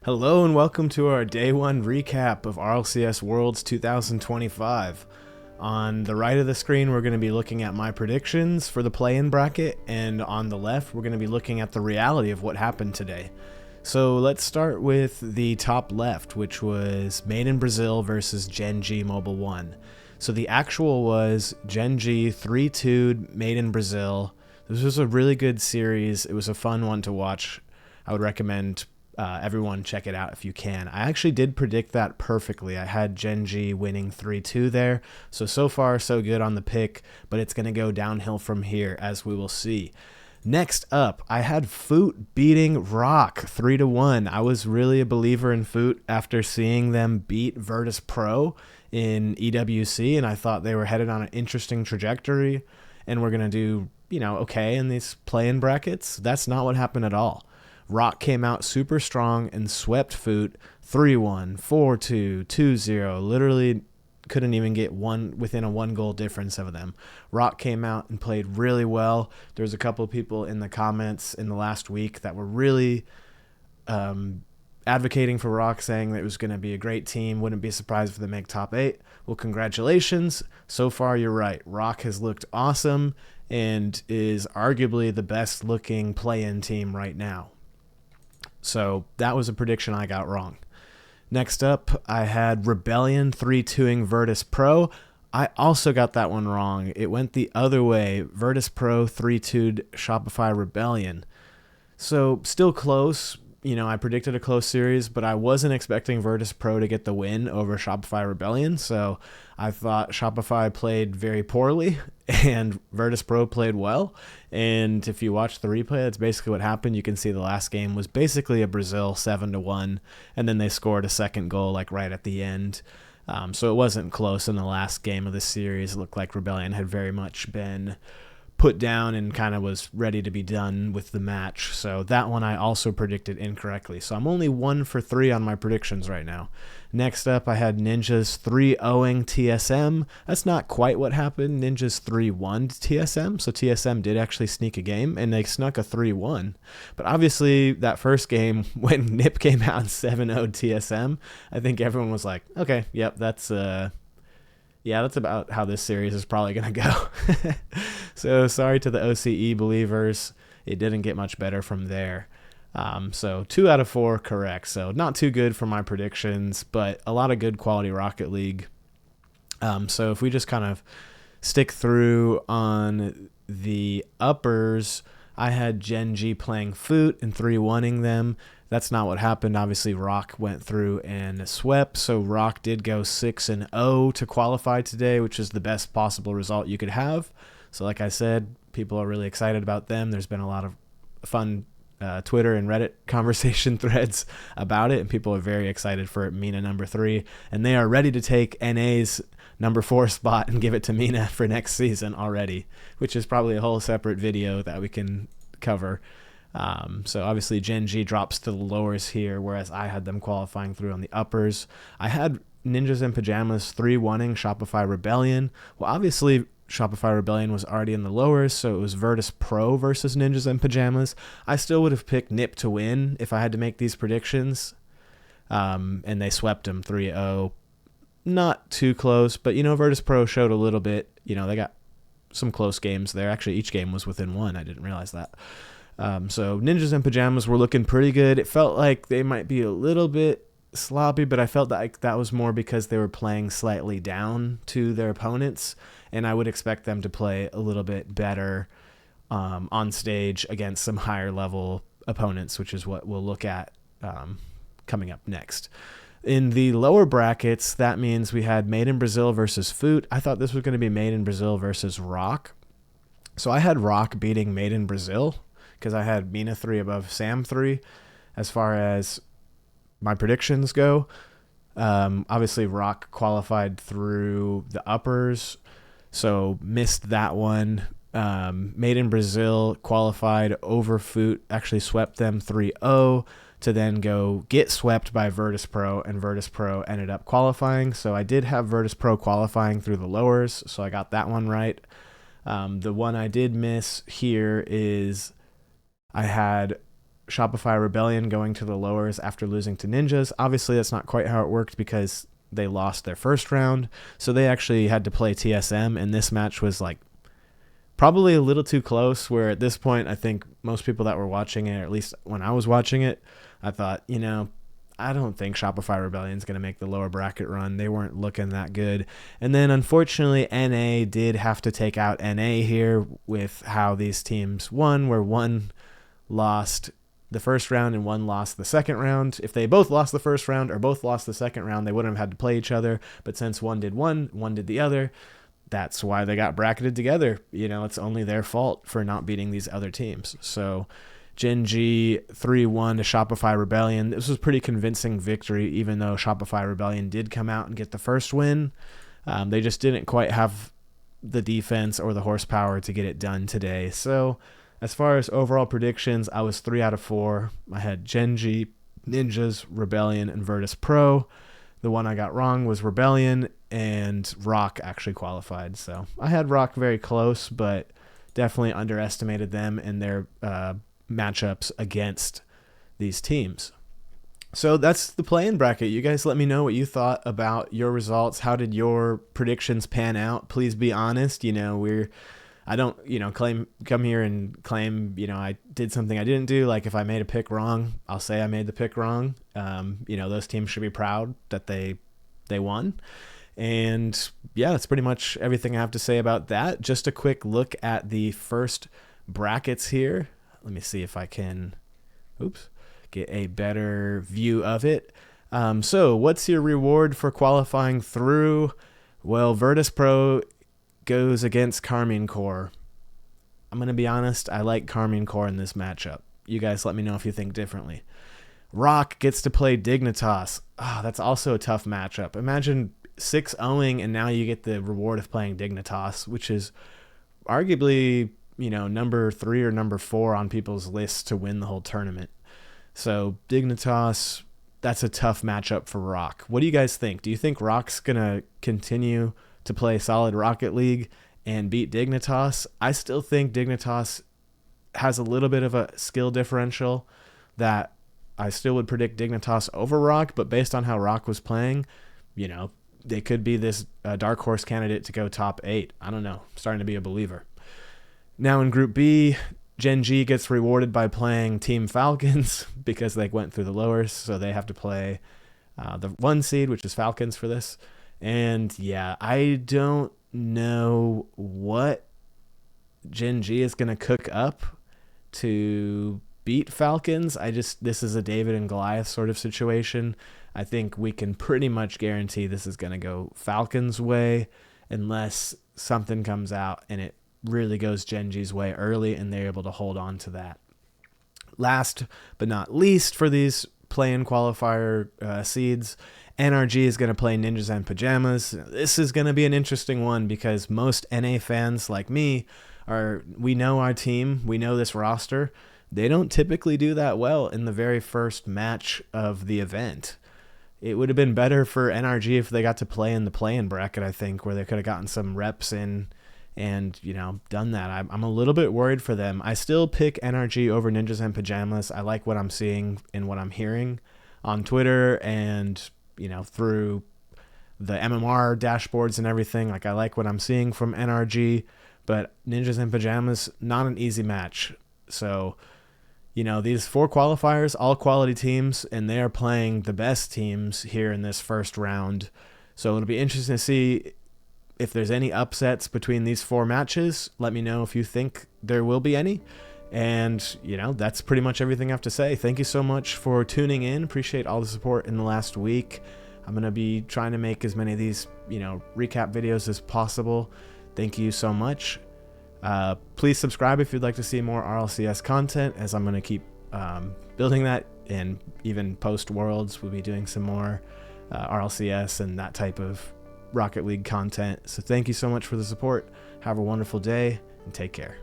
Hello and welcome to our day one recap of RLCS Worlds 2025. On the right of the screen, we're going to be looking at my predictions for the play-in bracket, and on the left, we're going to be looking at the reality of what happened today. So let's start with the top left, which was Made in Brazil versus Gen G Mobile 1. So the actual was Gen G 3-2'd Made in Brazil. This was a really good series. It was a fun one to watch. I would recommend everyone check it out if you can. I actually did predict that perfectly. I had Gen G winning 3-2 there. So far, so good on the pick, but it's going to go downhill from here, as we will see. Next up, I had Foot beating Rock 3-1. I was really a believer in Foot after seeing them beat Virtus Pro in EWC, and I thought they were headed on an interesting trajectory and we're going to do, okay in these play-in brackets. That's not what happened at all. Rock came out super strong and swept Foot 3-1, 4-2, 2-0. Literally couldn't even get one within a 1-goal difference of them. Rock came out and played really well. There was a couple of people in the comments in the last week that were really advocating for Rock, saying that it was going to be a great team. Wouldn't be surprised if they make top 8. Well, congratulations. So far, you're right. Rock has looked awesome and is arguably the best looking play-in team right now. So that was a prediction I got wrong. Next up, I had Rebellion 3-2ing Virtus Pro. I also got that one wrong. It went the other way. Virtus Pro 3-2'd Shopify Rebellion. So still close. I predicted a close series, but I wasn't expecting Virtus Pro to get the win over Shopify Rebellion. So I thought Shopify played very poorly and Virtus Pro played well. And if you watch the replay, that's basically what happened. You can see the last game was basically a Brazil 7-1, and then they scored a second goal right at the end. So it wasn't close in the last game of the series. It looked like Rebellion had very much been put down and kind of was ready to be done with the match. So that one I also predicted incorrectly. So I'm only 1 for 3 on my predictions right now. Next up, I had Ninjas 3-0ing TSM. That's not quite what happened. Ninjas 3-1 TSM. So TSM did actually sneak a game and they snuck a 3-1. But obviously that first game when Nip came out and 7-0'd TSM, I think everyone was like, okay, yep, that's about how this series is probably going to go. So sorry to the OCE believers. It didn't get much better from there. So 2 out of 4 correct. So not too good for my predictions, but a lot of good quality Rocket League. So if we just kind of stick through on the uppers, I had Gen G playing Foot and 3-1ing them. That's not what happened. Obviously, Rock went through and swept, so Rock did go 6-0 to qualify today, which is the best possible result you could have. So like I said, people are really excited about them. There's been a lot of fun Twitter and Reddit conversation threads about it, and people are very excited for Mina number 3, and they are ready to take NA's number 4 spot and give it to Mina for next season already, which is probably a whole separate video that we can cover. So obviously Gen G drops to the lowers here, whereas I had them qualifying through on the uppers. I had Ninjas in Pajamas 3-1ing Shopify Rebellion. Well, obviously Shopify Rebellion was already in the lowers, so it was Virtus Pro versus Ninjas in Pajamas. I still would have picked Nip to win if I had to make these predictions. And they swept them 3-0. Not too close, but Virtus Pro showed a little bit. They got some close games there. Actually, each game was within 1. I didn't realize that. So Ninjas in Pajamas were looking pretty good. It felt like they might be a little bit sloppy, but I felt that that was more because they were playing slightly down to their opponents, and I would expect them to play a little bit better on stage against some higher level opponents, which is what we'll look at coming up next. In the lower brackets, that means we had Made in Brazil versus Foot. I thought this was going to be Made in Brazil versus Rock. So I had Rock beating Made in Brazil because I had Mina 3 above Sam 3 as far as my predictions go. Obviously, Rock qualified through the uppers, so missed that one. Made in Brazil qualified over Foot, actually swept them 3-0 to then go get swept by Virtus Pro, and Virtus Pro ended up qualifying. So I did have Virtus Pro qualifying through the lowers, so I got that one right. The one I did miss here is I had Shopify Rebellion going to the lowers after losing to Ninjas. Obviously, that's not quite how it worked because they lost their first round. So they actually had to play TSM, and this match was like probably a little too close, where at this point, I think most people that were watching it, or at least when I was watching it, I thought, I don't think Shopify Rebellion is going to make the lower bracket run. They weren't looking that good. And then unfortunately, NA did have to take out NA here with how these teams won, where one lost the first round and one lost the second round. If they both lost the first round or both lost the second round, they wouldn't have had to play each other. But since one did one did the other, that's why they got bracketed together. It's only their fault for not beating these other teams. So Gen G 3-1 to Shopify Rebellion. This was a pretty convincing victory, even though Shopify Rebellion did come out and get the first win. They just didn't quite have the defense or the horsepower to get it done today. So as far as overall predictions, I was 3 out of 4. I had Gen G, Ninjas, Rebellion, and Virtus Pro. The one I got wrong was Rebellion, and Rock actually qualified. So I had Rock very close, but definitely underestimated them and their matchups against these teams. So that's the play-in bracket. You guys let me know what you thought about your results. How did your predictions pan out? Please be honest. I don't, come here and claim, I did something I didn't do. Like if I made a pick wrong, I'll say I made the pick wrong. Those teams should be proud that they won. And yeah, that's pretty much everything I have to say about that. Just a quick look at the first brackets here. Let me see if I can, get a better view of it. So what's your reward for qualifying through? Well, Virtus Pro goes against Carmine Core. I'm going to be honest, I like Carmine Core in this matchup. You guys let me know if you think differently. Rock gets to play Dignitas. That's also a tough matchup. Imagine 6-0ing and now you get the reward of playing Dignitas, which is arguably, number 3 or number 4 on people's lists to win the whole tournament. So Dignitas, that's a tough matchup for Rock. What do you guys think? Do you think Rock's going to continue to play solid Rocket League and beat Dignitas? I still think Dignitas has a little bit of a skill differential that I still would predict Dignitas over Rock, but based on how Rock was playing, they could be this dark horse candidate to go top 8. I don't know. I'm starting to be a believer. Now in Group B, Gen G gets rewarded by playing Team Falcons because they went through the lowers, so they have to play the 1 seed, which is Falcons for this. And yeah, I don't know what Gen G is going to cook up to beat Falcons. This is a David and Goliath sort of situation. I think we can pretty much guarantee this is going to go Falcons' way unless something comes out and it really goes Gen G's way early and they're able to hold on to that. Last but not least for these play-in qualifier seeds, NRG is going to play Ninjas and Pajamas. This is going to be an interesting one because most NA fans like me we know our team, we know this roster. They don't typically do that well in the very first match of the event. It would have been better for NRG if they got to play in the play-in bracket, I think, where they could have gotten some reps in and, done that. I'm a little bit worried for them. I still pick NRG over Ninjas and Pajamas. I like what I'm seeing and what I'm hearing on Twitter and, through the MMR dashboards and everything. Like, I like what I'm seeing from NRG, but Ninjas and Pajamas, not an easy match. So, these 4 qualifiers, all quality teams, and they are playing the best teams here in this first round. So it'll be interesting to see if there's any upsets between these 4 matches. Let me know if you think there will be any. And, that's pretty much everything I have to say. Thank you so much for tuning in. Appreciate all the support in the last week. I'm going to be trying to make as many of these, recap videos as possible. Thank you so much. Please subscribe if you'd like to see more RLCS content, as I'm going to keep building that, and even post Worlds we'll be doing some more RLCS and that type of Rocket League content. So thank you so much for the support. Have a wonderful day and take care.